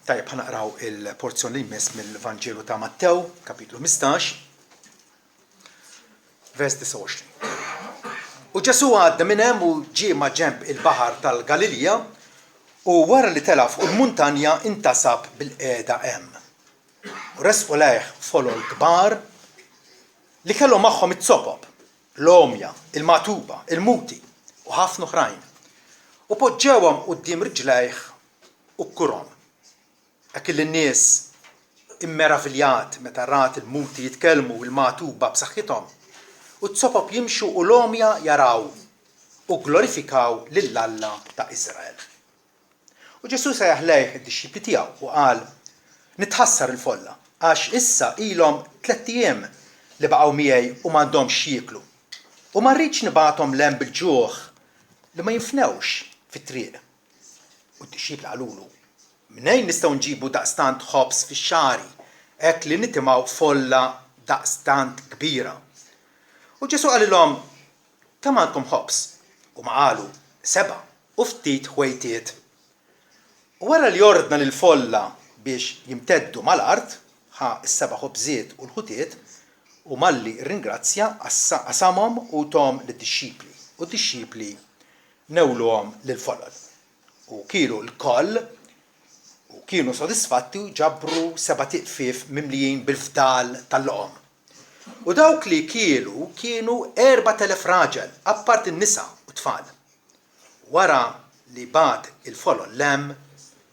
Tajjeb ħanaqraw il-porzjon li jmiss mill-Vanġelu ta' Mattew, kapitlu 15, vers 29. U Ġesu għadda minn hemm u ġie ma' ġenb il-baħar tal-Galilija u wara li tela fuq il-muntanja intasab bil-qiegħda hemm. U resqu lejh folol kbar li kellhom magħhom it-sopob, l-omja, il-matuba, il-muti u ħafna oħrajn. U poġġewhom quddiem riġlejh u kkurhom. Hekk in-nies immeraviljat meta rat il-muti jitkellmu il-matuba b'saħħithom u t-sopob jimxu u l-omja jaraw u glorifikaw lill-Alla ta' Iżrael. U Ġesu sejjaħ lejh id-dixxipli tiegħu u qal: nitħassar il-folla għax issa ilhom 3 ijiem li baqgħu miegħi u m'għandhomx jieklu. U ma rridx nibagħthom lhemm bil-ġuħ li ma jinfnewx fit-triq. U d-dixxipli qalulu: Minejn nistgħu nġibu daqstant ħobs fix-xari hekk li nitimgħu folla daqstant kbira. U Ġesu qalilhom: kemm għandkom ħobs? U ma qalu: 7 u ftit ħwejtiet. U wara li jordna lill-folla biex jimteddu mal-art, ħa s-7 ħobżiet u l-ħutiet u malli rringrazzja qasamhom u tom lid-dixxipli. U d-dixxipli newluhom lill-folla. U kienu l-koll u kienu sodisfatti u ġabru 7 tiqfief mimlijin bil-fdal tal-loqom. U dawk li kienu 4,000 raġel, appart in-nisa u tfal. Wara li bad il-folol lem,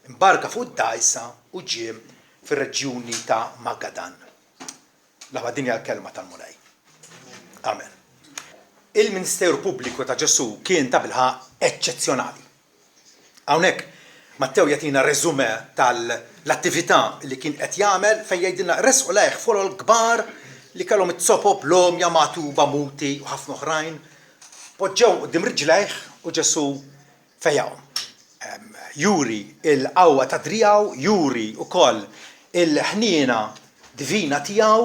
imbarka fuq id-dajsa u ġie fir-reġjuni ta' Magadan. L-ħwa din hija l-kelma tal-Mulej. Amen. Il-Ministeru Pubbliku ta' Ġesu kien ta' bilħaq eċċezzjonali. Hawnhekk Mattew jagħtina reżumé tal-attività li kien qed jagħmel fejn jgħidilna resqu lejh folol kbar li kellhom it-sopob, l-omja, matuba, muti u ħafna oħrajn. Poġġew quddiem riġlejh u Ġesu fejjahom. Juri il-qawwa ta' driegħu, juri wkoll il-ħniena divina tiegħu.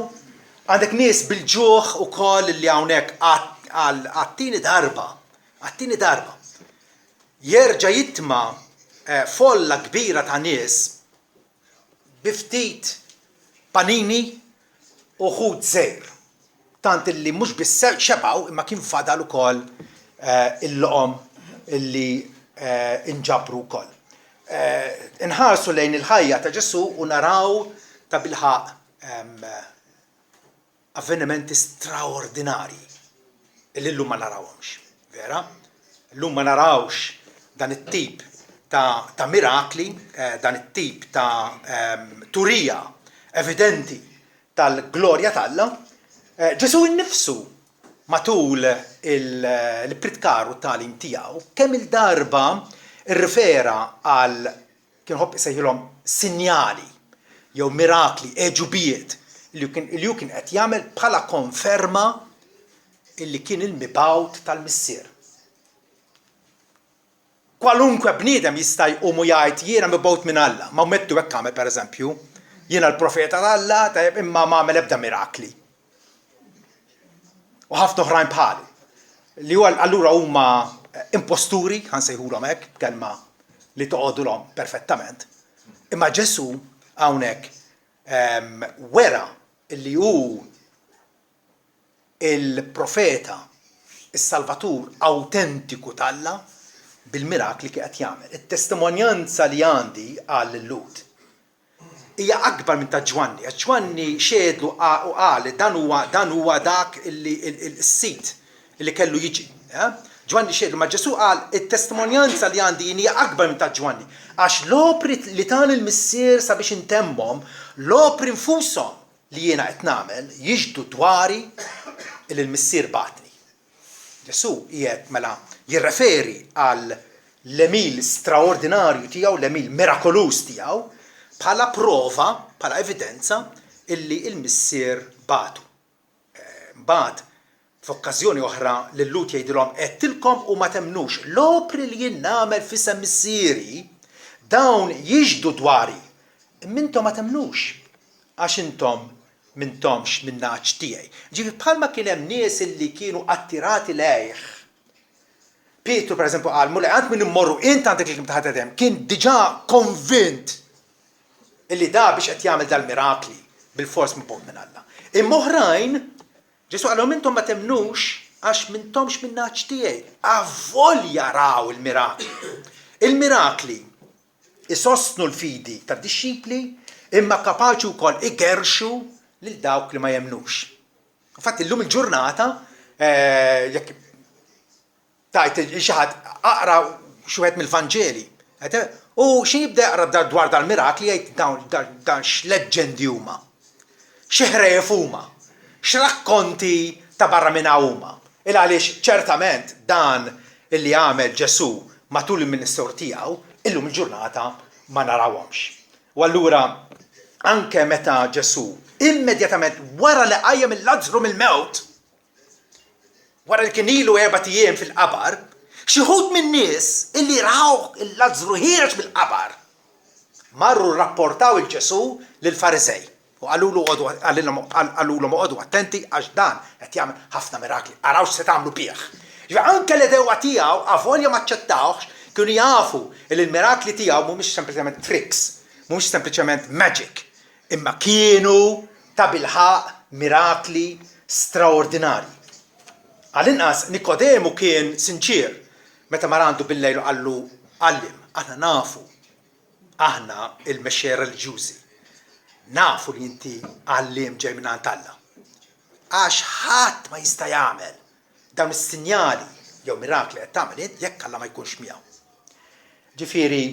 Għandek nies bil-ġuħ ukoll li hawnhekk għat-tieni darba jerġa' jitma' folla kbira ta' nies bi ftit panini u ħud żgħir. Tant illi mhux biss xebgħu imma kien fadal ukoll il-loqom illi inġabru wkoll. Inħarsu lejn il-ħajja ta' Ġesu u naraw ta' bilħaq avvenimenti straordinarji illi llum ma narawhomx, vera? Llum ma narawx dan it-tip ta' mirakli, dan it-tip ta' turija evidenti tal-glorja t'Alla. Ġesu innifsu matul il-pritkaru tal-im tiegħu kemm il-darba irrifera għal kien ħobb isejħilhom sinjali jew mirakli, eġubijiet li kien qed jagħmel bħala konferma illi kien il-mibgħut tal-missier. Kwalunkwe bniedem jista' jqum u jgħid jiena mibgħut minn Alla, ma mettu hekk għamel pereżempju, jiena l-profeta tal-Alla imma m'għamel ebda mirakli. U ħafna oħrajn bħalu. Li huwa allura huma imposturi, ħansejħulhom hekk, kelma li toqgħodulhom perfettament. Imma Ġesu hawnhekk wera li hu il-profeta, is-salvatur awtentiku tal-Alla bil-mirakli kien qed jagħmel. It-testimonjanza li għandi għal Lut hija akbar minn ta' Ġwanni. Ġwanni xedlu u qal dan huwa dak il-sit li kellu jiġi. Ġwanni xedlu ma' Ġesu qal it-testimonjanza li għandi hija akbar minn ta' Ġwanni. Għax l-opri li tan il-missier sabiex intemmhom, l-opri nfushom li jiena qed nagħmel jiġdu dwari il-missier batni. Ġesu qiegħed mela jirreferi għal l-emil straordinarju tiegħu, l-emil mirakolus tiegħu, bħala prova, bħala evidenza illi il-missier batu. Mbagħad f'okkażjoni oħra lil Lut jgħidilhom qedtilkom u ma temnux l-opri li jien nagħmel fisem missieri dawn jiġdu dwari. Imma ma temnux għax intom m'intomx min-naċ tiegħi. Ġifi bħalma kien hemm nies illi kienu attirati lejh. Pietru pereżempju qal mulej għand min immorru int għandek li kien taħdem, kien diġà konvint illi da biex qed jagħmel dal-mirakli bil-fors mibgħut minn Alla. Imma oħrajn Ġesu għalhom intom ma temnux għax m'intomx min-naċ tiegħi. Avolja raw il-mirakli. Il-mirakli isostnu l-fidi tad-dixxipli imma kapaċi wkoll igerxu lil dawk li ma jemnux. Infatti llum il-ġurnata jekk tajt xi ħadd aqra xi wieħed mill-Vanġeli. U xi jibda jaqra dwar dal-mirakli jgħid dan x'leġġendi huma. X'ħrejef huma. X'rakkonti ta' barra minn huma. Il għaliex ċertament dan illi għamel Ġesu matul il-ministeru tiegħu illum il-ġurnata ma narawhomx. U allura anke meta Ġesu immedjatament wara li qajjem il-Lażru mill-mewt, wara li kien ilu 4 ijiem fil-qabar, xi ħud min-nies illi raw il-Lażru ħireġ mill-qabar marru rrapportaw il-Ġesu lill-Farisej u għalulhom oqgħodu attenti għax dan qed jagħmel ħafna mirakli, araw x'se tagħmlu bih. Anke l-edewa tiegħu avolja ma ċċettawx kienu jafu li l-mirakli tiegħu mhumiex sempliċement tricks, mhumiex sempliċement magic, imma kienu ta' bilħaq mirakli straordinarji. Għal-inqas Nikodemu kien sinċir meta marandu bil-lejl qallu għallim, aħna nafu, aħna il-mexxej reliġjużi. Nafu li inti għallim ġej minn Alla. Għax ħadd ma jista' jagħmel dawn is-sinjali jew mirakli qed tagħmel jekk Alla ma jkunx miegħu. Ġifieri,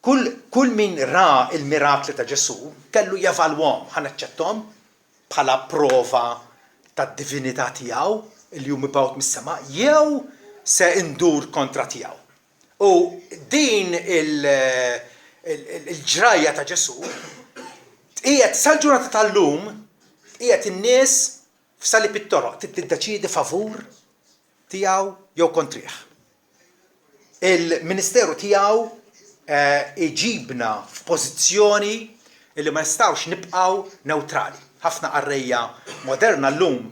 kull min ra il-mirakli ta' Ġesu kellu jevalwhom ħanaċċetthom bħala prova tad-divinità tiegħu li hu mibgħut mis-sema jew se indur kontra tiegħu. U din il-ġrajja ta' Ġesu qiegħed sal-ġurnata tal-lum qiegħed in-nies f'sali pit-toroq tiddeċiedi favur tiegħu jew kontrih. Il-ministeru tiegħu iġibna f'pożizzjoni li ma nistgħux nibqgħu newtrali. Ħafna qarrejja moderna llum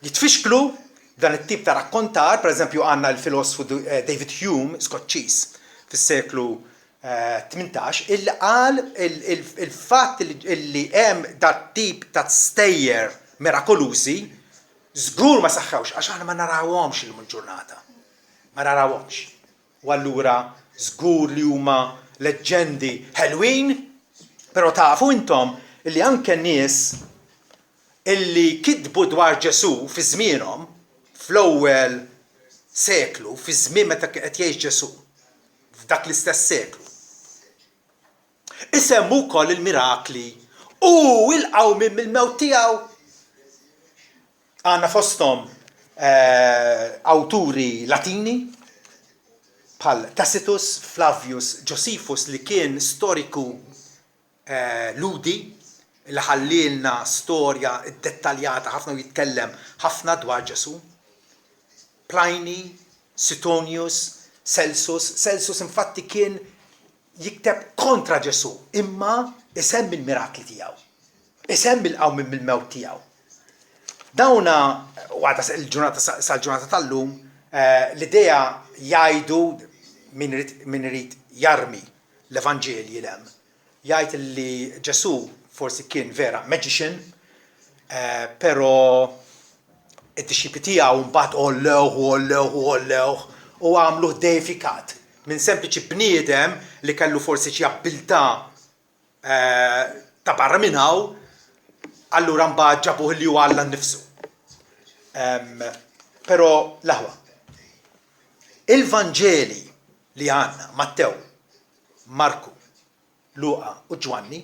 jitfixklu dan it-tip ta' rakkontar, pereżempju għandna l-filosofu David Hume, Skoċċiż, fis-seklu 18, illi qal il-fatt li hemm dat tip ta' stejjer mirakolużi żgur ma saħħawx għax aħna ma narawhomx illum il-ġurnata. Ma narawhomx. U allura żgur li huma leġġendi ħelwin, però tafu intom illi anke n-nies illi kitbu dwar Ġesu fi żmienhom fl-ewwel seklu, fi żmien meta qed jgħix Ġesu, f'dak l-istess seklu. Isemmu wkoll il-mirakli u ilqgħu mill-mewt tiegħu. Għandna fosthom awturi Latini bħal Tacitus, Flavius Josephus li kien storiku ludi li ħallilna storja dettaljata ħafna u jitkellem ħafna dwar Ġesu. Pliny, Suetonius, Celsus infatti kien jikteb kontra Ġesu, imma isemmi l-mirakli tiegħu. Isemmi l-qawm mill-mewt tiegħu. Dawna wara sal-ġurnata tal-lum l-idea jgħidu min irid jarmi l-Evanġelji l-hemm. Jgħid li Ġesu forsi kien vera magician, però id-dixxipli tiegħu mbagħad ollew u għamluh deifikat minn sempliċi bniedem li kellu forsi xi abilità ta' barra minn hawn, allura mbagħad ġabuh li huwa Alla nnifsu. Però l-aħwa. Il-Vanġeli li għandna Mattew, Marku, Luqa u Ġwanni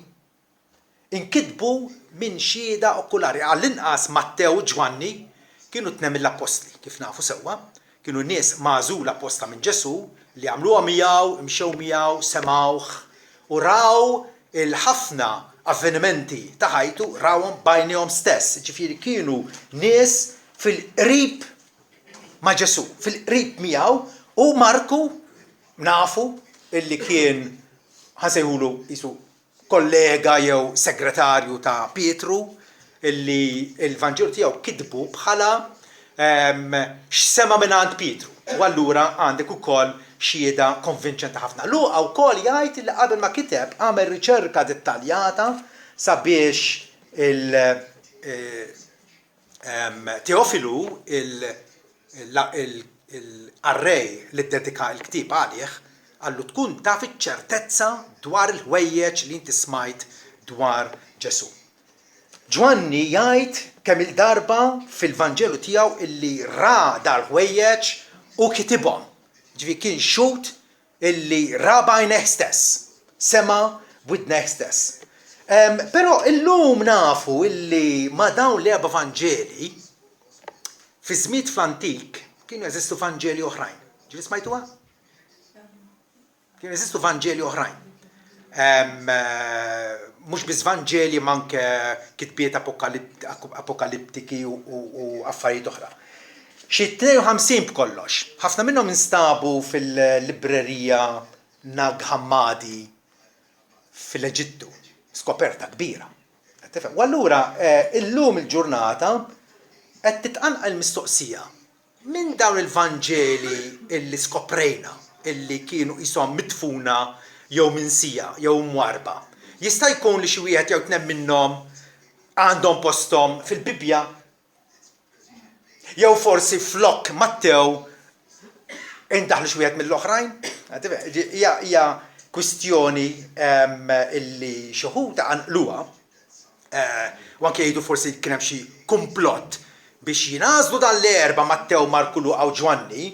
inkitbu minn xhieda okulari. Għall-inqas Mattew u Ġwanni kienu tnem mill-apostli, kif nafu sewwa, kienu nies magħżula apposta minn Ġesu li għamluha miegħu, imxew miegħu, semawh u raw il-ħafna avvenimenti ta' ħajtu rawhom bajnihom stess. Ġifieri kienu nies fil-qrib ma' Ġesu, fil-qrib miegħu u Marku nafu illi kien ħasejħulu isu kollega jew segretarju ta' Pietru illi il-Vanġelu tiegħu kitbu bħala x'sema minn għand Pietru. U allura għandek ukoll xieda konvinċenti ħafna. Luqa wkoll jgħid li qabel ma kiteb għamel riċerka dettaljata sabiex Teofilu l-arrej li dedika l-ktib għalih għallu tkun taf iċ-ċertezza dwar il-ħwejjeġ li inti smajt dwar Ġesu. Ġwanni jgħid kemm il-darba fil-Vanġelu tiegħu illi ra dal-ħwejjeġ u kitibhom. Ġifi kien xut illi ra bajneh stess, sema b'widneh stess. Però illum nafu illi ma dawn l-erba' Vanġeli fi żmiet fl-antik kienu jeżistu Vanġeli oħrajn. Ġifi smajtuha? Kienu jeżistu Vanġeli oħrajn. Mhux biss Vanġeli manke kitbiet apokaliptiki u affarijiet oħra. Xi 52 b'kollox. Ħafna minnhom instabu fil-librerija Nag Hammadi fil-Eġittu. Skoperta kbira. U allura illum il-ġurnata qed titqanqa l-mistoqsija. Min dawn il-Vanġeli illi skoprejna, illi kienu qishom midfuna jew minsija jew mwarba. Jista' jkun li xi wieħed jew tnejn minnhom għandhom posthom fil-Bibja. Jew forsi flok Mattew indaħlu xi wieħed mill-oħrajn. Hija kwistjoni illi xi wħud għanqluha u anke jgħidu forsi kien hemm xi kumplott biex jingħażlu dan l-erba' Mattew, Marku, Luqa u Ġwanni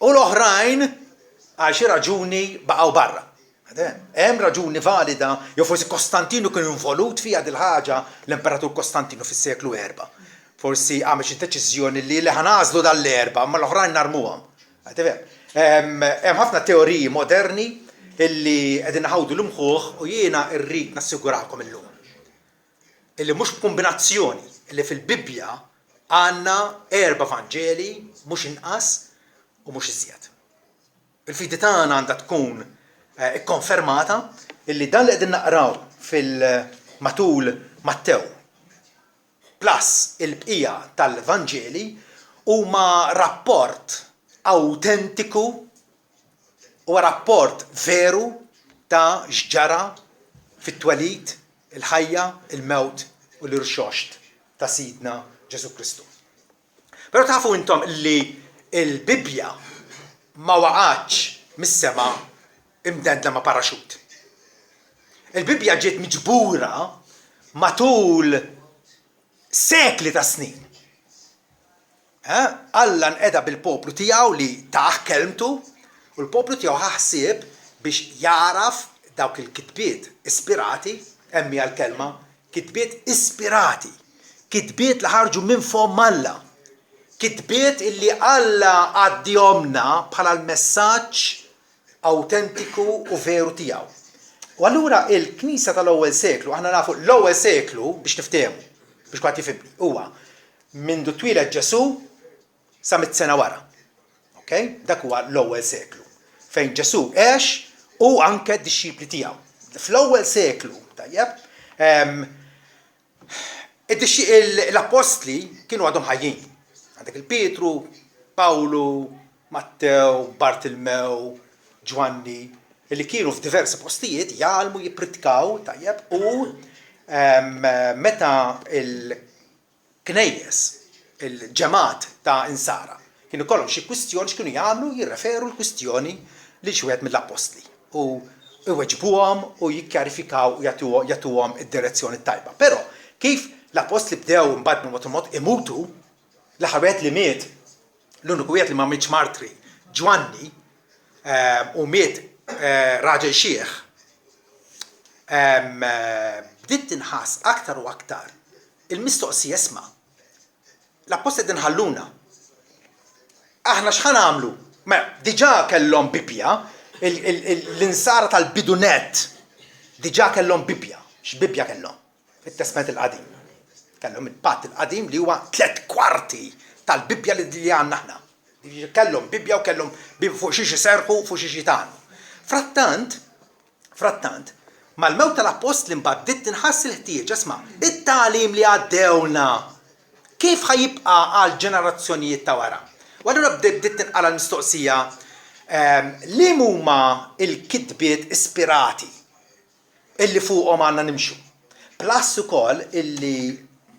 u l-oħrajn għal xi raġuni baqgħu barra. Hemm raġuni valida, jew forsi Kostantinu kien involut fiha dil ħaġa l-Imperatur Kostantinu fis-seklu 4. Forsi għamel xi deċiżjoni li ħanażlu dan l-erba' ma l-oħrajn narmuhom. Hemm ħafna teoriji moderni illi qegħdin naħawdu l-imħuħ u jiena rrid nassigurakom illum. Illi mhux kombinazzjoni illi fil-Bibja għandna 4 Vanġeli mhux inqas u mhux iżjed. Il-fidi tagħna għandha tkun ikkonfermata illi dan li qegħdin naqraw fil-matul Mattew plus il-bqija tal-Vanġeli huma rapport awtentiku u rapport veru ta' x'ġara fit-twelid, il-ħajja, il-mewt u l-irxoxt ta' Sidna Ġesu Kristu. Però tafu intom li il-Bibja ma waqgħetx mis-sema imdendla ma' paraxut. Il-Bibja ġiet miġbura matul sekli ta' snin. Alla nqeda bil-poplu tiegħu li taħ kelmtu u l-poplu tiegħu ħaħsieb biex jaraf dawk il-kitbiet ispirati, emmi għal-kelma, kitbiet ispirati, kitbiet li ħarġu minn fom Alla, kitbiet illi Alla għaddihomna bħala l-messaġġ autentiku u veru tiegħu. U allura il-Knisja tal-ewwel seklu, aħna nafu l-ewwel seklu biex niftehmu, biex kwatt jifhimni, huwa mindu twieled Ġesu sa 100 sena wara. Okay? Dak huwa l-ewwel seklu. Fejn Ġesu għex u anke d-dixxipli tiegħu. Fl-ewwel seklu, tajjeb, l-apostli kienu għadhom ħajjin. Għandek il-Pietru, Pawlu, Mattew, Bartilmew, Ġwanni, li kienu f'diversi postijiet jgħalmu jippritkaw, tajjeb, u meta il-knejjes, il-ġemat ta' insara, kienu kollhom xi kwistjoni x'kienu jagħmlu jirreferu l-kwistjoni li xi wieħed mill-apostli u iweġbuhom u jikkjarifikaw u jagħtuhom id-direzzjoni tajba. Però kif l-apostli bdew imbagħad minn mod imutu, l-aħħar wieħed li miet, l-uniku wieħed li ma mietx martri, Ġwanni, u miet raġel xieħ, bdiet tinħass aktar u aktar il-mistoqsija isma' l-apostli qegħdin ħalluna. Aħna x'ħan għamlu? Diġà kellhom Bibja, l-insara tal-bidunet diġà kellhom Bibja. X'Bibja kellhom? Fit-Testament il-Qadim. Kellhom il-Patt il-Qadim li huwa 3/4 tal-Bibja li għandna aħna. Kellhom Bibja u kellhom fuq xi serħu fuq xi tagħmlu. Frattant, mal-mewt tal-apostli mbagħad bdiet tinħass il-ħtieġ isma' it-tagħlim li għaddewna kif ħajibqa' għal ġenerazzjonijiet ta' wara. U allura bdiet tinqala l-mistoqsija li huma l-kitbiet ispirati illi fuqhom għandna nimxu. Plus ukoll illi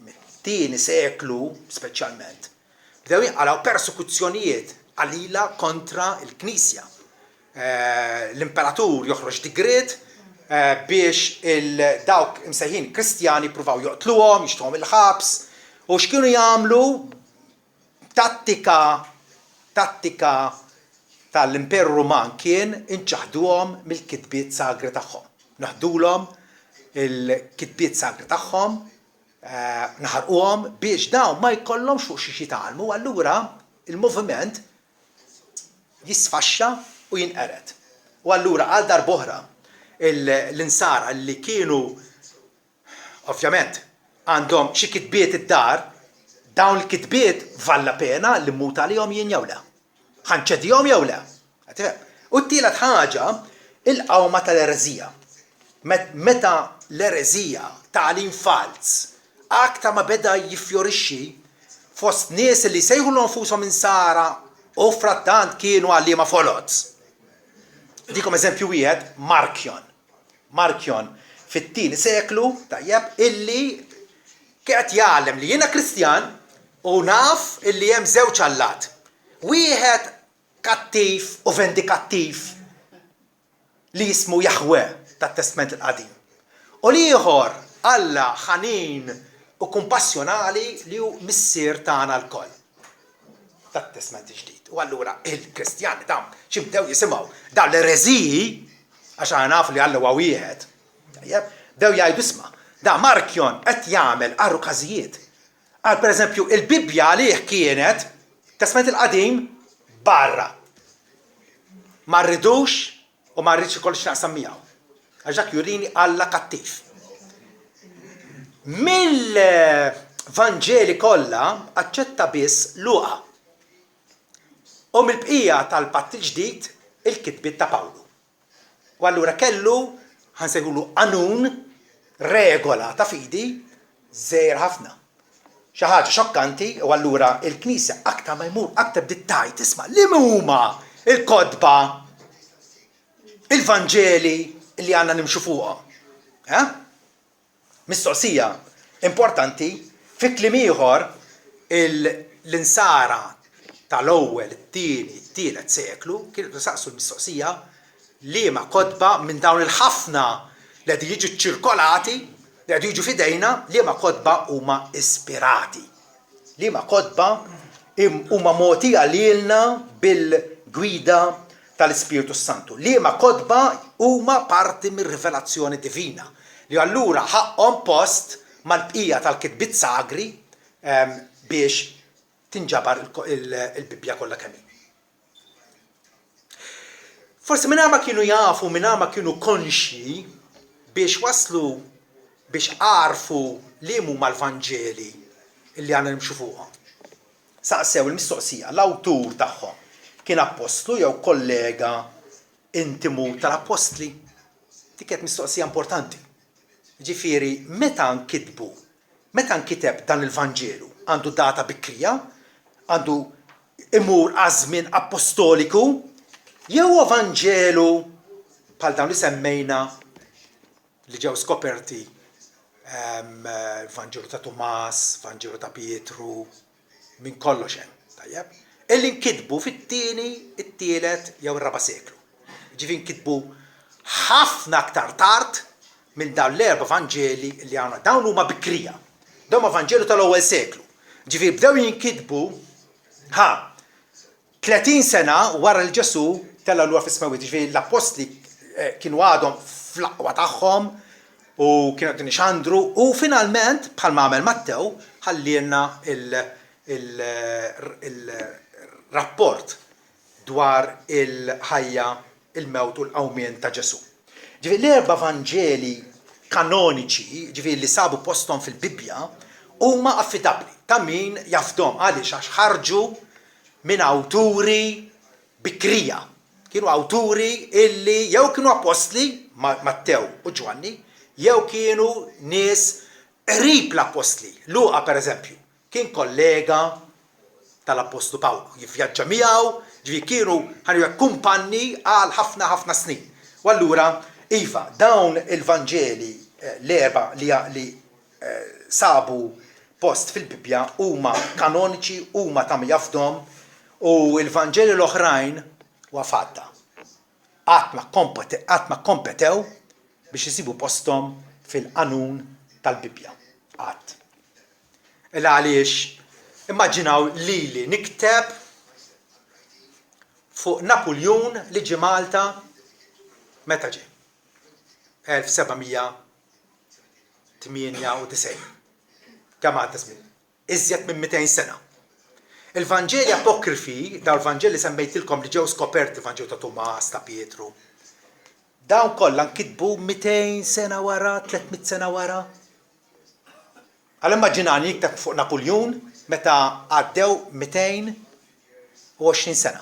mit-tieni seklu speċjalment bdew jinqalgħu persekuzzjonijiet qalila kontra l-Knisja. L-imperatur joħroġ digriet biex dawk imsejħin Kristjani pruvaw joqtluhom, jixtuhom il-ħabs, u x'kienu jagħmlu tattika tal-Imperu Ruman kien inċaħduhom mill-kitbiet sagri tagħhom. Naħdulhom il-kitbiet sagri tagħhom, naħarquhom biex dawn ma jkollhomx fuq xi jitgħallmu, allura il-moviment jisfaxxa u jinqered. U allura għal darb'oħra l-insara li kienu ovvjament għandhom xi kitbiet id-dar, dawn il-kitbiet valla pena li mmut għalihom jien jew le. Ħanċedihom jew le. U t-tielet ħaġa il-qawma tal-ereżija. Meta l-ereżija tagħlim fals aktar ma beda jiffjorixxi fost nies li sejħu nfushom insara u frattant kienu għalliema folots. Dikom eżempju wieħed Markjon. Markjon fit-tieni seklu tajjeb illi qed jgħallem li jiena Kristjan u naf illi hemm żewġ allat. Wieħed kattiv u vendikattiv li jismu Jahwe tat-Testament il-Qadim. U l-ieħor Alla ħanin u kumpassjonali li hu missier tagħna l-koll tat-Testament il-Ġdid. U allura il-Kristjani dawn x'ibdew jisimgħu dawn l-ereżiji għax aħna nafu li Alla huwa wieħed. Bdew jgħidu isma' da Markjon qed jagħmel arru każijiet. Għal pereżempju il-Bibja għalih kienet Testament il-Qadim barra. Ma rridux u ma rridx ikollx naqsam miegħu. Għaxak jurini Alla kattiv. Mill-Vanġeli kollha aċċetta biss Luqa. U mill-bqija tal-Patt il-Ġdid il-kitbiet ta' Pawlu. U allura kellu ħansejħulu qanun regola ta' fidi żgħir ħafna. Xi ħaġa xokkanti u allura il-Knisja aktar ma jmur aktar bdiet tajt isma' li huma il-kodba il-Vanġeli li għandna nimxu fuqhom. Mistoqsija importanti fi kliem ieħor l-insara tal-ewwel, it-tieni, it-tielet seklu kienu saqsu l-mistoqsija liema kodba minn dawn il-ħafna li qed jiġu ċirkolati li qed jiġu f'idejna liema kodba huma ispirati. Liema kodba huma mogħtija lilna bil-gwida tal-Ispiritu Santu. Liema kodba huma parti mir-rivelazzjoni divina li allura ħaqhom post mal-bqija tal-kitbiet sagri biex tinġabar il-Bibja kollha kemm. Forsi minn ma kienu jafu, minn ma kienu konxi biex waslu biex għarfu li huma l-Vanġeli li għandna nimxu fuqhom. Saqsew il-mistoqsija l-awtur tagħhom kien apostlu jew kollega intimu tal-apostli. Dik kienet mistoqsija importanti. Ġifieri meta nkiteb dan il-Vanġelu għandu data bikrija, għandu imur għażmien apostoliku, jew Vanġelu bħal dawn li semmejna li ġew skoperti Vanġelu ta' Tumas, Vanġelu ta' Pietru, minn kollox hemm, tajjeb? Illi nkitbu fit-tieni, it-tielet jew ir-raba' seklu. Ġifieri nkitbu ħafna aktar tard minn dawn l-erba' Vanġeli li għandna. Dawn huma bikrija. Dawn huma Vanġelu tal-ewwel seklu. Ġifieri bdew jinkitbu 30 sena wara l-Ġesu tella l-għu fis-smawiet. Ġifieri l-apostli kienu għadhom fl-aqwa tagħhom u kienu qed nixandru u finalment bħalma għamel Mattew ħallilna il-rapport dwar il-ħajja, il-mewt u l-qawmien ta' Ġesu. Ġifieri l-erba' Vanġeli kanoniċi, ġifieri li sabu posthom fil-Bibja, huma affidabbli ta' min jafdhom għaliex għax ħarġu minn awturi bikrija. Kienu awturi illi jew kienu apostli, Mattew u Ġwanni, jew kienu nies qrib l-apostli. Luqa pereżempju kien kollega tal-Apostlu Pawlu. Jivvjaġġa miegħu, ġifieri kienu ħanju kumpanni għal ħafna snin. U allura iva, dawn il-Vanġeli l-erba li sabu post fil-Bibja huma kanoniċi, huma ta' jafdhom, u l-Vanġeli l-oħrajn huwa fatta. Qatt ma kompetew biex isibu posthom fil-qanun tal-Bibja. Qatt. Għaliex immaġinaw li nikteb fuq Napoleon li ġie Malta meta ġie? 1798. Kemm għadda żmien? Iżjed minn 200 sena. Il-Vanġeli apokrifi, dawn il-Vanġeli semmejtilkom li ġew skoperti il-Vanġelu ta' Tumas, ta' Pietru. Dawn kollha nkitbu 200 sena wara, 300 sena wara. Għal immaġinani jikteb fuq Napoleon meta għaddew 220 sena.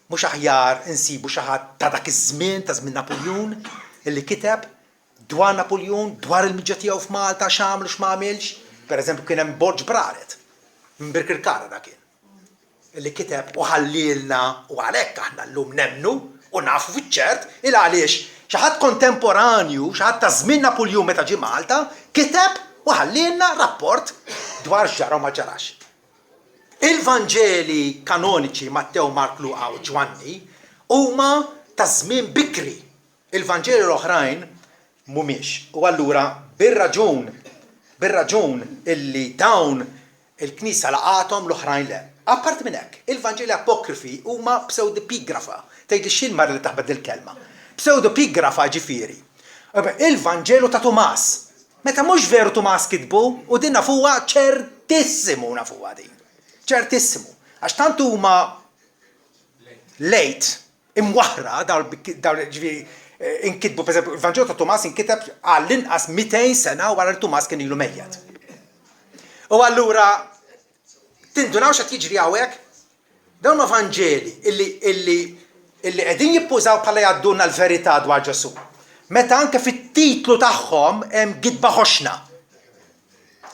Mhux aħjar insibu xi ħadd ta' dak iż-żmien ta' żmien Napoleon illi kiteb dwar Napoleon, dwar il-miġġa tiegħu f'Malta x'għamlu x'm'għamilx. Pereżempju kien hemm Borġ Braret minn Birkirkara dak kien. Illi kiteb u ħallilna u għalhekk aħna llum nemmnu u nafu fiċ-ċert il għaliex xi ħadd kontemporanju, xi ħadd ta' żmien Napoleon meta ġie Malta, kiteb u ħallilna rapport dwar x'ġara u ma ġarax. Il-Vanġeli kanoniċi Mattew, Mark, Luqa u Ġwanni huma ta' żmien bikri. Il-Vanġeli l-oħrajn mhumiex. U allura bir-raġun illi dawn il-Knisja laqathom l-oħrajn le. Apparti minn hekk, il-Vanġeli apokrifi huma pseudepigrafa. Tgħid ix-xilmar li taħbed il-kelma. Pseudepigrafa ġifieri. Il-Vanġelu ta' Tumas. Meta mhux veru Tumas kitbu u din nafuha ċertissimu nafuha din. ċertissimu. Għax tant huma lejt imwaħra dawn ġifieri inkitbu, pereżempju, il-Vanġelu ta' Tumas inkiteb għall-inqas 200 sena wara li Tumas kien ilu mejjed. U allura tindunaw x'qed jiġri hawnhekk? Dawn ma' Vanġeli illi qegħdin jippużaw bħala jgħaddulna l-verità dwar Ġesu. Meta anke fit-titlu tagħhom hemm gidba ħoxna.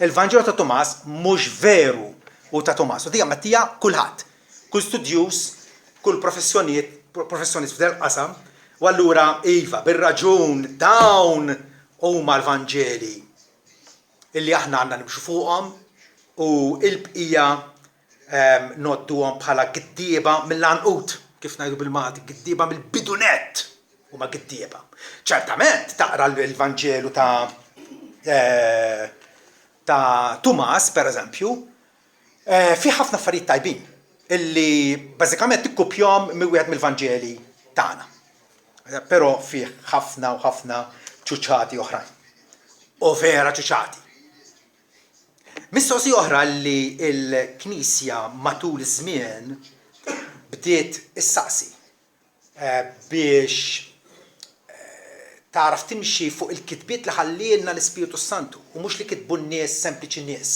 Il-Vanġelu ta' Tumas mhux veru u ta' Tumas. U dija mattija kulħadd. Kull studjus, kull professjonist f'del qasam. U allura iva, bir-raġun dawn huma l-Vanġeli illi aħna għandna nimxu fuqhom u l-bqija nodduhom bħala giddieba mill-għanqut, kif ngħidu bil-Malti, giddieba mill-bidunet huma giddieba. ċertament taqra l-Vanġelu ta' Tumas, pereżempju, fi ħafna affarijiet tajbin illi bażikament tikkupjhom minn wieħed mill-Vanġeli tagħna. Però fih ħafna u ħafna ċuċċati oħrajn. U vera ċuċċati. Mistoqsija oħra li l-Knisja matul iż-żmien bdiet issaqsi biex taraf timxi fuq il-kitbiet li ħallilna l-Ispiritu Santu u mhux li kitbu n-nies sempliċi nies.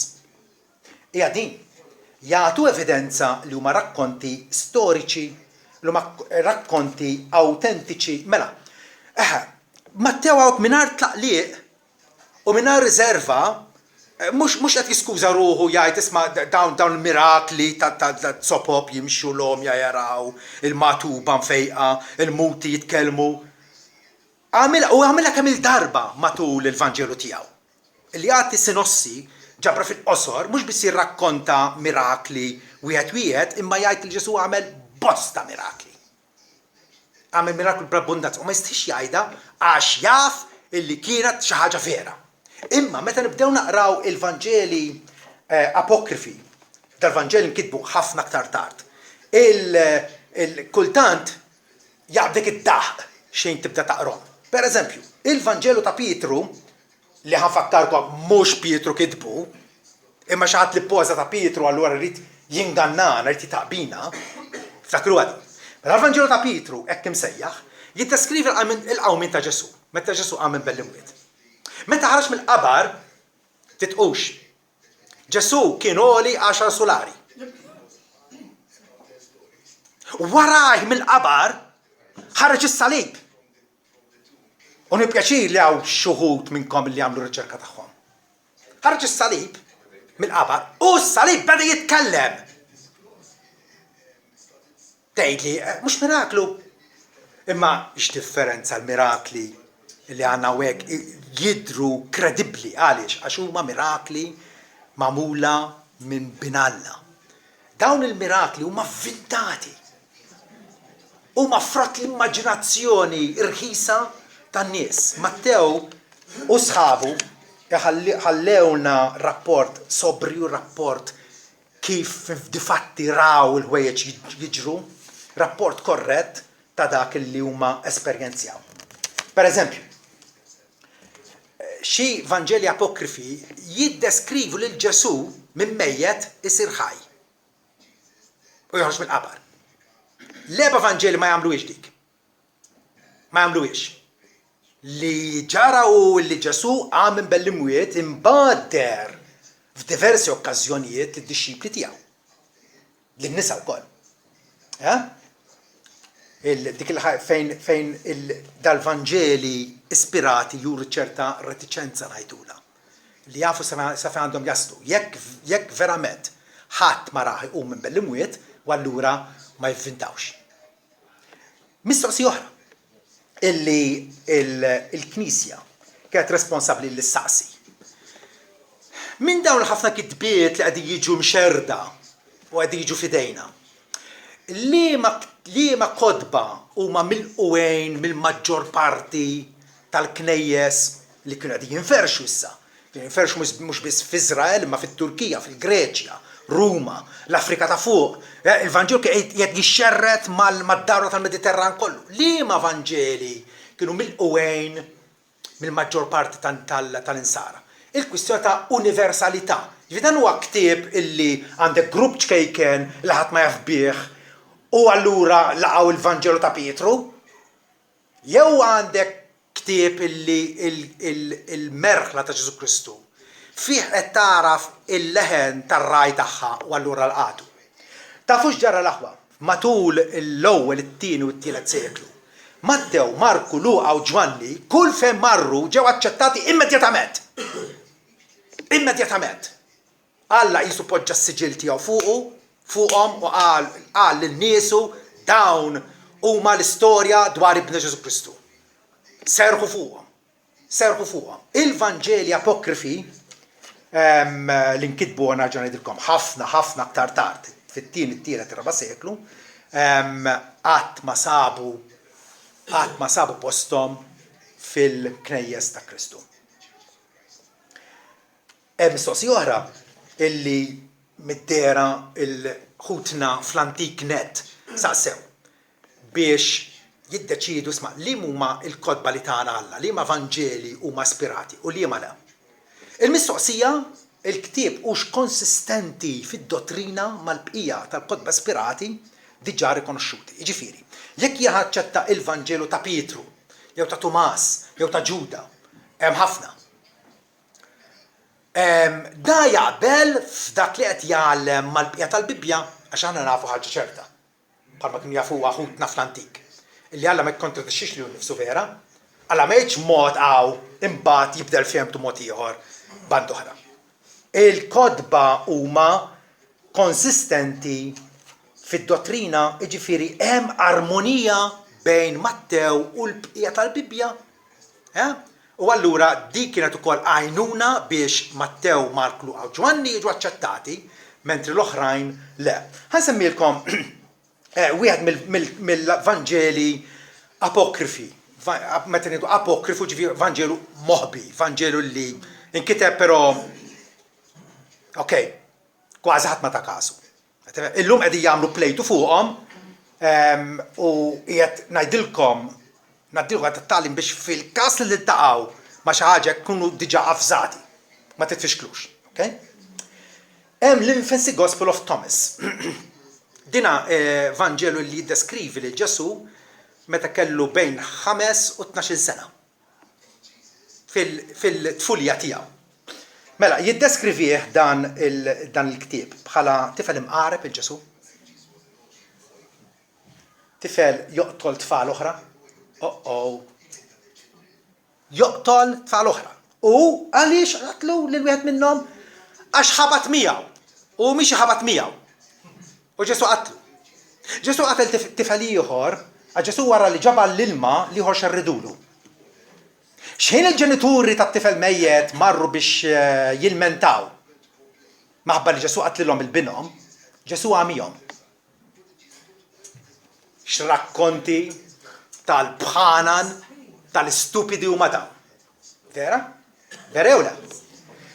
Hija din jagħtu evidenza li huma rakkonti storiċi, li huma rakkonti awtentiċi. Mela, Mattew hawnhekk mingħajr tlaqliq u mingħajr riserva mhux qed jiskuża ruħu jgħid isma' dawn il-mirakli ta' sopop jimxu l-omja jaraw, il-matuba mfejqa, il-muti jitkellmu. Għamilha kemm il-darba matul il-Vanġelu tiegħu. Illi jagħti sinossi ġabra fil-qosor mhux biss jirrakkonta mirakli wieħed imma jgħid li Ġesu għamel bosta mirakli. Għamel mirakli b'abbundanza u ma jistix jgħidha għax jaf illi kienet xi ħaġa vera. Imma meta nibdew naqraw il-Vanġeli apokrifi, dal-Vanġeli nkitbu ħafna aktar tard, kultant jaqbdek id-daħq xejn tibda taqrom. Pereżempju, il-Vanġelu ta' Pietru li ħanfakkarkom mhux Pietru kitbu, imma xi ħadd li poża ta' Pietru allura rrid jingannana, rrid jitaqbina, ftakru għadi. Mela l-Vanġelu ta' Pietru hekk imsejjaħ jiddeskrivi il-qawmin ta' Ġesu, meta Ġesu qam minn bell-imwiet. Meta ħareġ mill-qabar titqux. Ġesu kien għoli 10 solari. Waraj mill-qabar ħareġ is-salib. U nipjaċir li hawn xuħud minnkom li jagħmlu riċerka tagħhom. Ħareġ is-salib mill-qabar u s-salib beda jitkellem. tgħid li mhux miraklu. Imma x'differenza l-mirakli li għandna hekk jidhru kredibbli għaliex għax huma mirakli magħmula minn binalla. Dawn il-mirakli huma vvintati. Huma frott l-immaġinazzjoni rħisa tan-nies. Mattew u sħabu ħallewna rapport sobriju, rapport kif difatti raw il-ħwejjeġ jiġru, rapport korrett ta' dak li huma esperjenzjaw. Per eżempju, xi Vanġeli apokrifi jiddeskrivu lil Ġesu minn mejjed isir ħaj. U joħroġ mill-qabar. L-eba Vanġeli ma jagħmluhiex dik. Ma jagħmluhiex. Li ġara u li Ġesu għamel bell-imwiet imbagħad f'diversi okkażjonijiet lid-dixxipli tiegħu. Lin-nisa wkoll. Fejn dal-Vanġeli ispirati juru ċerta reticenza ngħidula. Li jafu sa fejn għandhom jaslu. Jekk verament ħadd ma raħ iqum minn bell-imwiet, u allura ma jivvintawx. Mistoqsija oħra illi il-Knisja kienet responsabbli li saqsi. Minn dawn ħafna kitbiet li qegħdin jiġu mxerda u qegħdin jiġu fidejna. Liema kodba huma milquwejn mill-maġġor parti tal-knejjes li kienu qegħdin jinferxu issa. Jinferxu mhux biss f'Iżrael imma fit-Turkija, fil-Greċja, Ruma, l-Afrika ta' fuq. Il-Vanġel qed jixxerret mad-darra tal-Mediterran kollu. Liema Vanġeli kienu milquwejn mill-maġġor parti tal-insara. Il-kwistjoni ta' universalità. Dan huwa ktieb illi għandek grupp ċkejken li ħadd ma jaf bih u allura laqgħu il-Vanġelu ta' Pietru. Jew għandek ktieb illi il-merħla ta' Ġesu Kristu fih qed taraf il-leħen tar-raj tagħha u allura lqatu. Tafux ġara l-aħwa matul l-ewwel, it-tieni u t-tielet seklu. Mattew, Marku, Luqa u Ġwanni kull fejn marru ġew aċċettati immedjatament. Immedjatament. Alla qisu poġġa s-siġil tiegħu fuqhom u qal lin-niesu dawn huma l-istorja dwar ibn Ġesu Kristu. Serħu fuqhom. Il-Vanġeli apokrifi li nkitbu għana ġanidilkom ħafna aktar tard fit-tieni, it-tielet, ir-raba' seklu qatt ma sabu posthom fil-knejjes ta' Kristu. Mistoqsija oħra illi middera il-ħutna fl-antik net saqsew biex jiddeċidu li huma l-kodba li tagħna Alla, li huma Vanġeli huma ispirati u li huma le. Il-mistoqsija, il-ktieb hux konsistenti fid-dottrina mal-bqija tal-kodba ispirati diġà rikonoxxuti. Jiġifieri, jekk jaħaċċetta il-Vanġelu ta' Pietru, jew ta' Tumas, jew ta' Ġuda, hemm ħafna. Da jaqbel f'dak li qed jgħallem mal-bqija tal-Bibbja għax aħna nafu ħaġa ċerta. Bħalma kienu jafuha ħutna fl-antik. Illi Alla ma jkontradixxix li hu nnifsu vera, Alla ma jgħidx mod imbagħad jibdel fehmtu mod ieħor band oħra. Il-kodba huma konsistenti fid-dottrina, jiġifieri hemm armonija bejn Mattew u l-bqija tal-Bibbja. U allura dik kienet ukoll għajnuna biex Mattew, Marku, Luqa u Ġwanni jiġu aċċettati, mentri l-oħrajn le. Ħansemmilkom wieħed mill-Vanġeli apokrifi. Meta ngħidu apokrifu ġifieri Vanġelu moħbi, Vanġelu li inkiteb però kważi ħadd ma ta' kasu. Illum qegħdin jagħmlu plejtu fuqhom u qiegħed ngħidilkom qed tittallim biex fil-każ li ltaqgħu ma' xi ħaġa jkunu diġà qafżati, ma titfixklux. Hemm l-Infancy Gospel of Thomas. Dina Vanġelu li jiddeskrivi lil Ġesu meta kellu bejn 5 u 12 sena fil-tfulja tiegħu. Mela, jiddeskrivih dan il-ktieb bħala tifel imqareb il-Ġesu. Tifel joqtol tfal oħra. Joqtol tfal oħra. U għaliex qatlu lil wieħed minnhom għax ħabat miegħu u mhix ħabat miegħu. U Ġesu qatlu. Ġesu qatel tifel ieħor, Ġesu wara li ġaba l-ilma li ieħor xarridulu. X'ħin il-ġenituri tat-tifel mejjed marru biex jilmentaw. Maħabba li Ġesu qatlilhom il-binhom, Ġesu għamihom. X'rakkonti tal-bħanan tal-istupidi huma dawn. Vera? Vera jew le?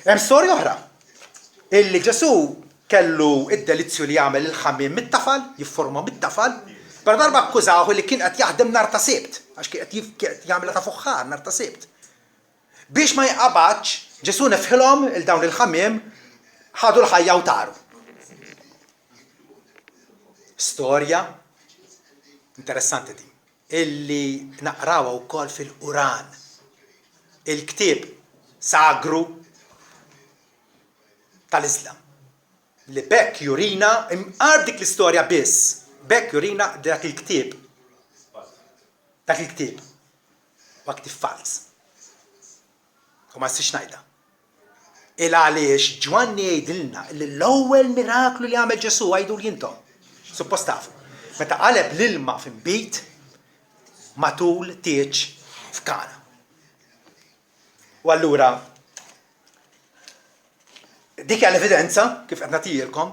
Hemm storja oħra. Illi Ġesu kellu id-delizzju li jagħmel il-ħammiem mit-tafal, jifforma mit-tafal, per darba akkużaw li kien qed jaħdem nhar ta' Sibt, għax kien qed jagħmilha ta' fuħħar nhar ta' Sibt. Biex ma jqabadx, Ġesu nefħilhom il dawn il-ħammiem ħadu l-ħajja u taru. Storja interessanti din, illi naqrawha wkoll fil-Quran. Il-ktieb sagru tal-Islam. Li bekk jurina, imqar dik l-istorja biss, bekk jurina dak il-ktieb. Dak il-ktieb. Huwa ktieb fals. U ma stix ngħidha. Il għaliex Ġwanni jgħidilna li l-ewwel miraklu li għamel Ġesu għajdu jintom. Suppost tafu. Meta qaleb l-ilma f'inbit matul tieġ f'Kana. U allura dik l-evidenza, kif qed nagħtilkom,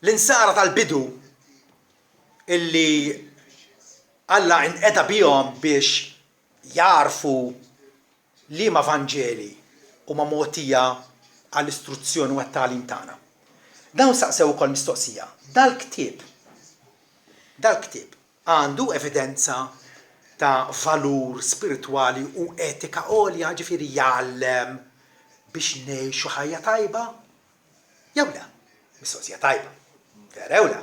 l-insara tal-bidu illi Alla inqeda bihom biex jarfu liema Vanġeli huma mogħtija għall-istruzzjoni u għat-tagħlim tagħna. Dawn saqsew ukoll mistoqsija. Dal-ktieb għandu evidenza ta' valur spiritwali u etika għolja, ġifieri jgħallem biex ngħixu ħajja tajba? Jew le? Mistoqsija tajba. Vera jew le?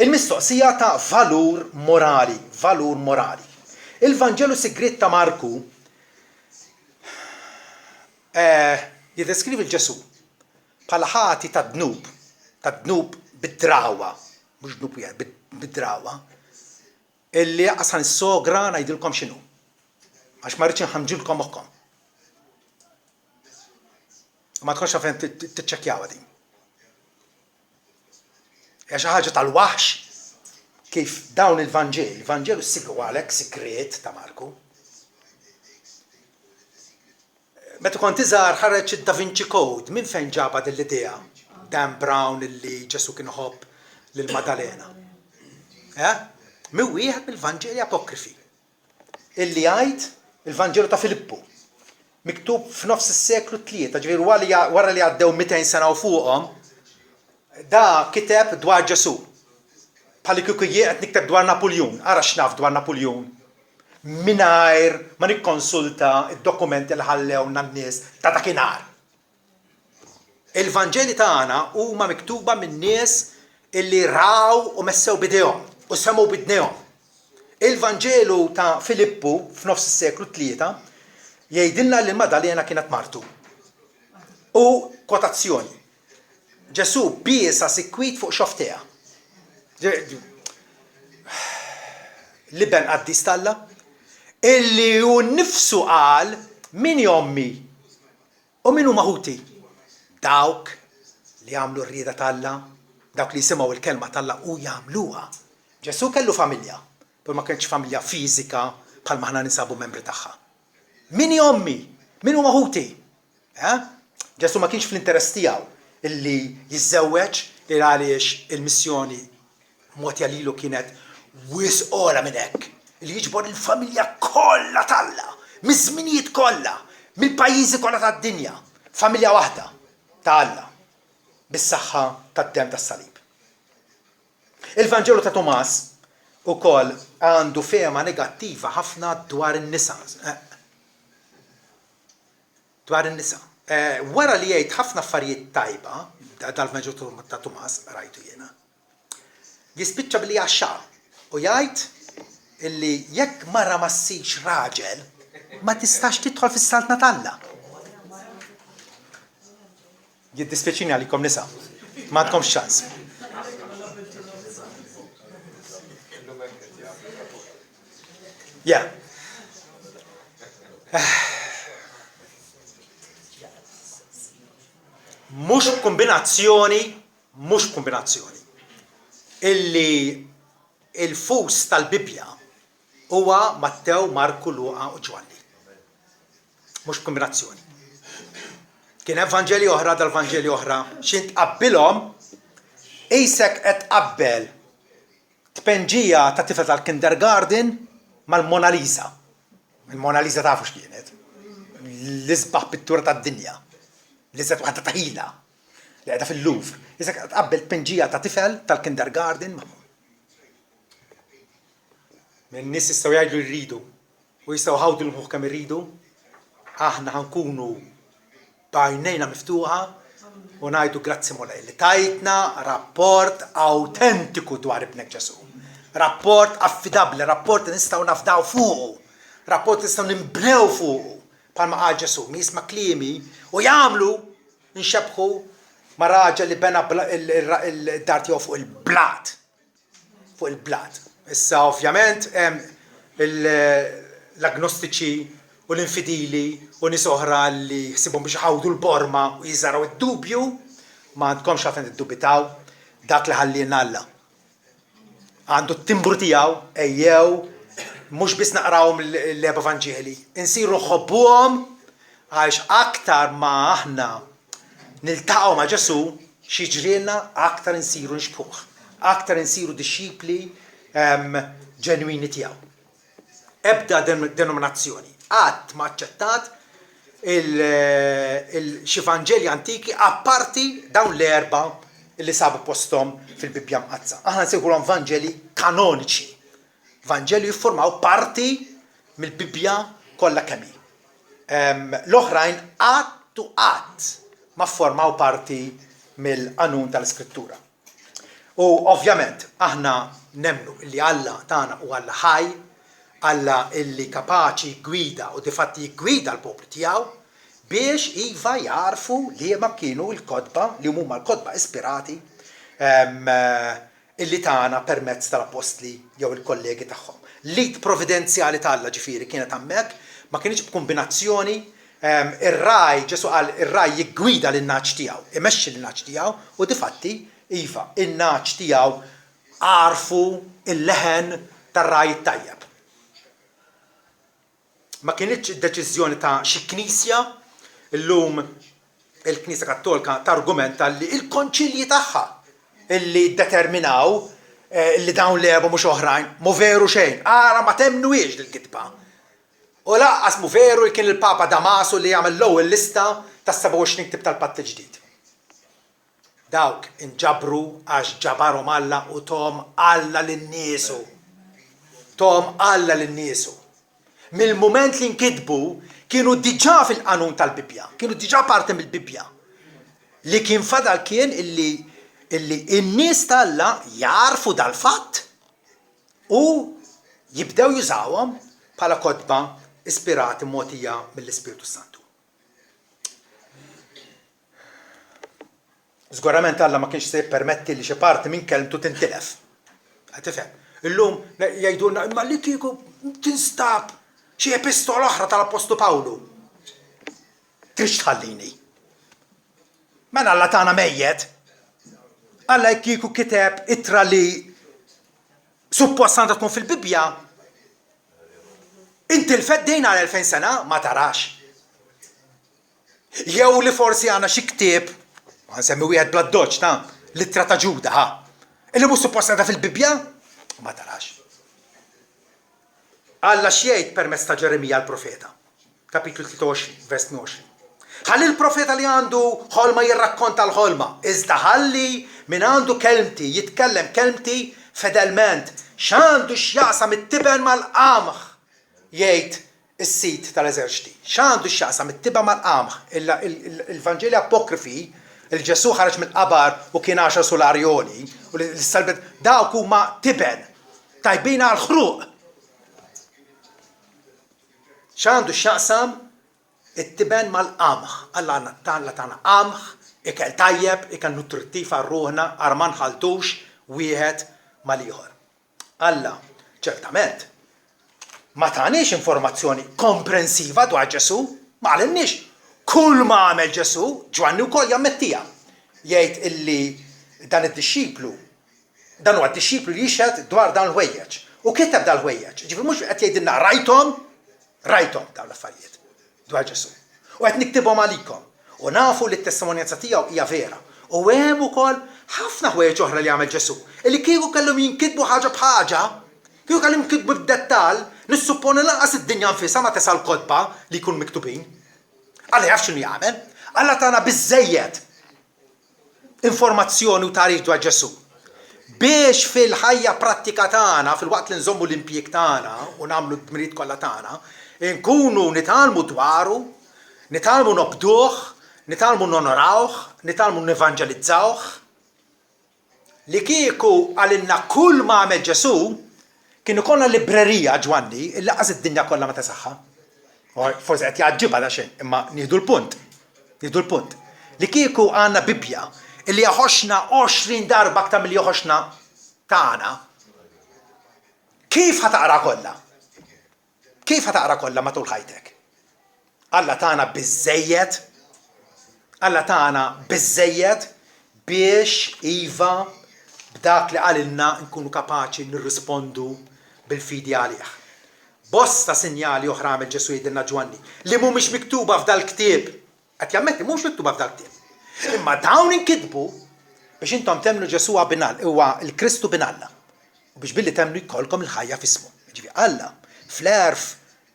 Il-mistoqsija ta' valur morali. Il-Vanġelu Sigriet ta' Marku jiddeskrivi l-Ġesu bħala ħati ta' dnub bid-drawa, mhux dnub bid-drawa, illi qasħan is-sogra ngħidilkom x'inhu. Għax ma rridx inħammġilkom moħħkom. Ma tkunx fejn tiċċekkjawha din. Hija xi ħaġa tal-waħx kif dawn il-Vanġelu Sigriet ta' Marku. Meta kont iżgħar ħareġ id-Da Vinci Code, minn fejn ġabha din l-idea? Dan Brown illi Ġesu kien iħobb lil Maddalena. Min wieħed mill-Vanġeli apokrifi. Illi jgħid il-Vanġelu ta' Filippu. Miktub f'nofs is-seklu tlieta, ġifieri wara li għaddew 200 sena u fuqhom, da kiteb dwar Ġesu. Bħalli kieku qed nikteb dwar Napoleon. Ara x'naf dwar Napoleon. Mingħajr ma nikkonsulta id-dokumenti li ħallewna n-nies ta' dakinhar. Il-Vanġeli tagħna huma miktuba minn nies illi raw u messew bidejhom u semgħu bidnejhom. Il-Vanġelu ta' Filippu f'nofs is-seklu tlieta jgħidilna li Maddalena kienet martu. U kotazzjoni. Ġesu biesa sikwit fuq xofteha. Liben qaddis Talla illi hu nnifsu qal min jommi u min huma ħuti. Dawk li jagħmlu r-rieda Talla, dawk li jisimgħu il-kelma Talla u jagħmluha. Ġesu kellu familja, ma kienx familja fiżika bħalma aħna ninsabu membri tagħha. Min jommi, min huma ħuti. Ġesu ma kienx fl-interess tiegħu illi jiżżewweġ il għaliex il-missjoni mogħtija lilu kienet wisqora minn hekk. Li jiġbor il-familja kollha Talla, miż-żminijiet kollha, mill-pajjiżi kollha tad-dinja, familja waħda ta' Alla, bis-saħħa tad-dem tas-salib. Il-Vanġelu ta' Tomas ukoll għandu fehma negattiva ħafna dwar in-nisa. Wara li jgħid ħafna affarijiet tajba dal-Vanġelu ta' Tomas, rajtu jiena, jispiċċa billi għaxxa u jgħid illi jekk mara ma ssirx raġel ma tistax tidħol fis-saltna Talla. Jiddispjaċini għalikom nisa, ma għandkomx ċans. mhux kombinazzjoni illi il-fus tal-Bibja huwa Mattew, Marku, Luqa u Ġwanni. Mhux kombinazzjoni. Kien evanġeli oħra dal-evanġeli oħra x'int qabbilhom isek qed tqabbel tpenġija ta' tifel tal-kindergarten mal-Mona Lisa. Il-Mona Lisa tafu x'kienet. L-isbaħ pittura tad-dinja. L-iżet waħda taħila li qiegħda fil-Louvre. Isek qed tqabbel tpenġija ta' tifel tal-kindergarten ma' Min-nies jistgħu jgħidlu jridu u jistgħu ħawdu l-moħħ kemm irridu, aħna ħankunu b'għajnejna miftuħa u ngħidu grazzi Mulej li tajtna rapport awtentiku dwar ibnek Ġesu. Rapport affidabbli, rapport li nistgħu nafdaw fuqu, rapport li nistgħu nimbnew fuqu bħalma qal Ġesu min jisma' kliemi u jagħmlu nxebbħu ma' raġel li bena il-dar tiegħu fuq il-blat. Fuq il-blat. Issa ovvjament l-agnostiċi u l-infidili u nies oħra li ħsibhom biex iħawdu l-borma u jiżaraw id-dubju ma għandkomx għalfejn iddubitaw dak li ħallina Alla. Għandu t-timbru tiegħu ejjew mhux biss naqrawhom l-erba' Evanġeli, insiru nħobbuhom għax aktar ma aħna niltaqgħu ma' Ġesu x'jiġrilna aktar insiru nxbħuh, aktar insiru dixxipli ġenwini tiegħu. Ebda denominazzjoni qatt ma aċċettat il-x'Evanġelji antiki apparti dawn l-erba' li sabu posthom fil-Bibja mqazza. Aħna nsejħulhom Evanġeli kanoniċi. Evanġeli jiffurmaw parti mill-Bibja kollha kemm hi. L-oħrajn qatt ma ffurmaw parti mill-qanun tal-Iskrittura. U ovvjament aħna nemmnu li Alla tagħna u Alla ħaj, Alla illi kapaċi gwida u difatti jiggwida l-poplu tiegħu biex iva jarfu li ma kienu l-kodba li huma l-kodba ispirati illi tagħna permezz tal-apostli jew il-kollegi tagħhom. Lit provvidenzjali tal-Alla ġifieri kienet hemmhekk ma kienx b'kombinazzjoni ir-raj Ġesu qal ir-raj jiggwida lin-naċ tiegħu, imexxi lin-naċ tiegħu u difatti iva in-naċ tiegħu għarfu il-leħen tar-raj tajjeb. Ma kienitx id-deċiżjoni ta' xi knisja illum il-Knisja Kattolika targumenta li il-konċilji tagħha illi determinaw li dawn l-erba' mhux oħrajn mu veru xejn, ara ma temnuhiex lill-kitba. U laqqas mu veru li kien il-Papa Damasu li jagħmel l-ewwel lista tas-27 ktib tal-Patt il-Ġdid. Dawk inġabru għax ġabarhom Alla u tom Alla lin-niesu. Tom Alla lin-niesu. Mill-mument li nkitbu kienu diġà fil-qanun tal-Bibja, kienu diġà parti mill-Bibja. Li kien fadal kien illi n-nies tal-Alla jarfu dal-fatt u jibdew jużawhom bħala kodba ispirati mogħtija mill-Ispiritu Santu. Żgurament Alla ma kienx se jippermetti li xi parti minn kelmtu tintilef. Qed tifhem. Illum jgħidulna imma li kieku tinstab xi epistola oħra tal-Apostlu Pawlu. Trix tħallini. Mela Alla tagħna mejjed. Alla kieku kiteb ittra li suppost għandha tkun fil-Bibja. Inti l-feddejn għal 2000 sena ma tarax. Jew li forsi għandna xi ktieb, nsemmi wieħed bla doċċ ta' littra ta' Ġuda ha. Illi mhux suppost għandha fil-Bibja ma tarax. Alla xjejt permezz ta' Ġeremija l-profeta, kapitlu 23, vers 20. Ħalli l-profeta li għandu ħolma jirrakkonta l-ħolma, iżda ħalli min għandu kelmti jitkellem kelmti fedelment, x'għandu x'jaqsam it-tiben mal-qamħ, jgħid is-sit tal-eżerċiti. X'għandu x'jaqsam it-tiben mal-qamħ, il-Vanġeli apokrifi, il-Ġesu ħareġ mill-qabar u kien 10 solarjoli, u l-salbet dawk huma tiben tajbin għal-ħruq. X'għandu x'jaqsam it-tiben mal-qamħ. Alla tagħna qamħ, ikel tajjeb, ikel nutrittiv għar-ruħna, għar ma nħaltux wieħed mal-ieħor. Alla ċertament ma tagħniex informazzjoni komprensiva dwar Ġesu, ma għalimniex. kull ma għamel Ġesu, Ġwanni wkoll jammettija. Jgħid illi dan id-dixxiplu, dan huwa d-dixxiplu li jixhed dwar dan l-ħwejjeġ. U kiteb dan l-ħwejjeġ. Ġifieri mhux qed jgħidilna rajthom dawn l-affarijiet dwar Ġesu. U qed niktibhom għalikom. U nafu li t-testimonjanza tiegħu hija vera. U hemm ukoll ħafna ħwejjeġ oħra li għamel Ġesu. Illi kieku kellhom jinkitbu ħaġa b'ħaġa, kieku kellhom jinkitbu b'dettall, nissupponi lanqas id-dinja nfisha ma tesal kodba li jkunu miktubin. Alla jaf x'inhu jagħmel, Alla tagħna biżżejjed informazzjoni u tarikh dwar Ġesu biex fil-ħajja prattika tagħna, fil-waqt li nżommu l-impjieg tagħna u nagħmlu d-dmirijiet kollha tagħna, nkunu nitalmu dwaru, nitalmu nobduh, nitalmu nonorawh, nitalmu nevanġelizzawh. Li kieku għalinna kull ma għamel Ġesu, kienu konna librerija Ġwanni, il-laqas id-dinja kollha ma tesaħħa. Forse qed jaġġibha da xejn, imma nieħdu l-punt. Li kieku għandna Bibja illi joħoxna 20 darba aktar milli joħoxna tagħna. Kif ħataqra kollha? Kif ħataqra kollha matul ħajtek? Alla tagħna biżżejjed biex iva b'dak li qalilna nkunu kapaċi nirrispondu bil-fidi għalih. Bosta sinjali oħra għamel Ġesu jgħidilna Ġwanni li mhumiex miktuba f'dal ktieb. Qed jammetti mhux miktuba f'dal ktieb. Imma dawn inkitbu biex intom temnu Ġesu huwa l-Kristu bin Alla. U biex billi temnu jkollkom il-ħajja f'ismu. Ġifieri Alla fl-erf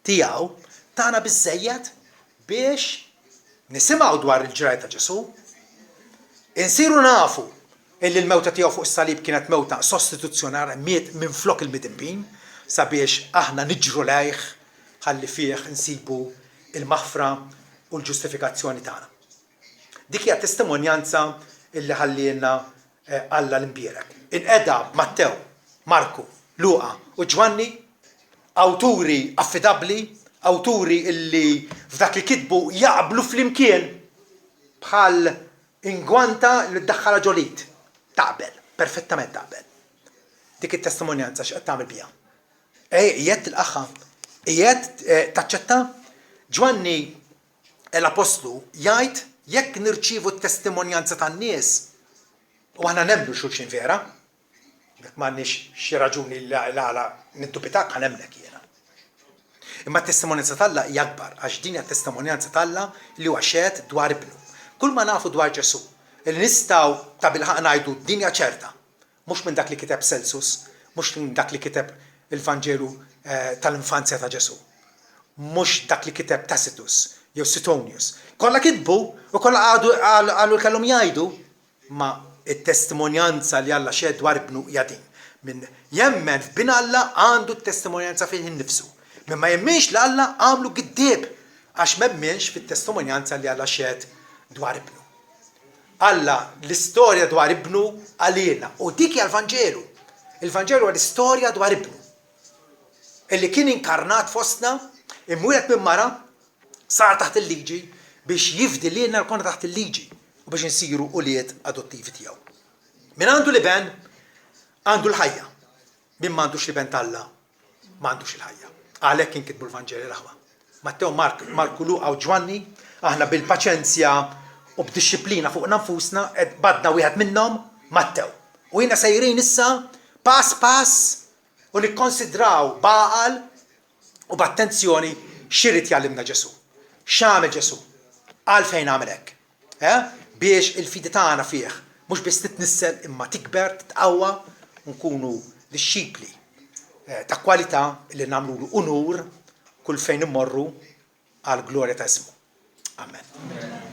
tiegħu tagħna biżżejjed biex nisimgħu dwar il-ġrajja ta' Ġesu, insiru nafu illi l-mewta tiegħu fuq is-salib kienet mewta sostituzzjonali miet minn flok il-midinbin sabiex aħna niġru lejh ħalli fih insibu il-maħfra u l-ġustifikazzjoni tagħna. Dik hija testimonjanza illi ħallilna Alla l-imbierek. Inqeda Mattew, Marku, Luqa u Ġwanni, awturi affidabbli, awturi illi f'dak li kitbu jaqblu flimkien bħal ingwanta li ddaħħala ġolit. Taqbel, perfettament taqbel. Dik it-testimonjanza x'qed tagħmel biha. Qiegħed tilqaħħa, qiegħed taċċetta. Ġwanni l-Apostlu jgħid jekk nirċievu t-testimonjanza tan-nies u aħna nemmnu xulxin vera, jekk m'għandniex xi raġuni li għala niddubitak ħanemlek jiena. Imma t-testimonjanza talla hija akbar għax din hija t-testimonjanza talla li huwa xehed dwar ibnu. Kull ma nafu dwar Ġesu, li nistgħu ta' bilħaq ngħidu din hija ċerta, mhux minn dak li kiteb Celsus, mhux minn dak li kiteb il-Vanġelu tal-infanzja ta' Ġesu, mhux dak li kiteb Tacitus jew Suetonius. Kollha kitbu u kollha għalu kellhom jgħidu, ma it-testimonjanza li Alla xehed dwar ibnu hija din. Min jemmen f'bin Alla għandu t-testimonjanza fih innifsu. Min ma jemminx li Alla għamlu giddieb għax m'hemmx fit-testimonjanza li Alla xehed dwar ibnu. Alla l-istorja dwar ibnu għalina u dik hija l-Vanġelu. Il-Vanġelu huwa l-istorja dwar ibnu. Illi kien inkarnat fostna, imwieled minn mara, sar taħt il-liġi biex jifdi lilna konna taħt il-liġi u biex insiru ulied adottivi tiegħu. Min għandu liben għandu l-ħajja. Min m'għandux liben Alla m'għandux il-ħajja. Għalhekk inkitbu l-Vanġeli l-aħwa. Mattew, Marku, Luqa u Ġwanni, aħna bil-paċenzja u b'dixxiplina fuq nfusna qed badna wieħed minnhom Mattew. U jiena sejrin issa pass u nikkonsidraw baqal u b'attenzjoni x'irid jgħallimna Ġesu. X'għamel Ġesu? Għalfejn għamel hekk. Biex il-fidi tagħna fih mhux biss titnissel imma tikber, titqawwa u nkunu dixxipli ta' kwalità li nagħmlu unur kull fejn immorru għall glorja ta' ismu. Amen.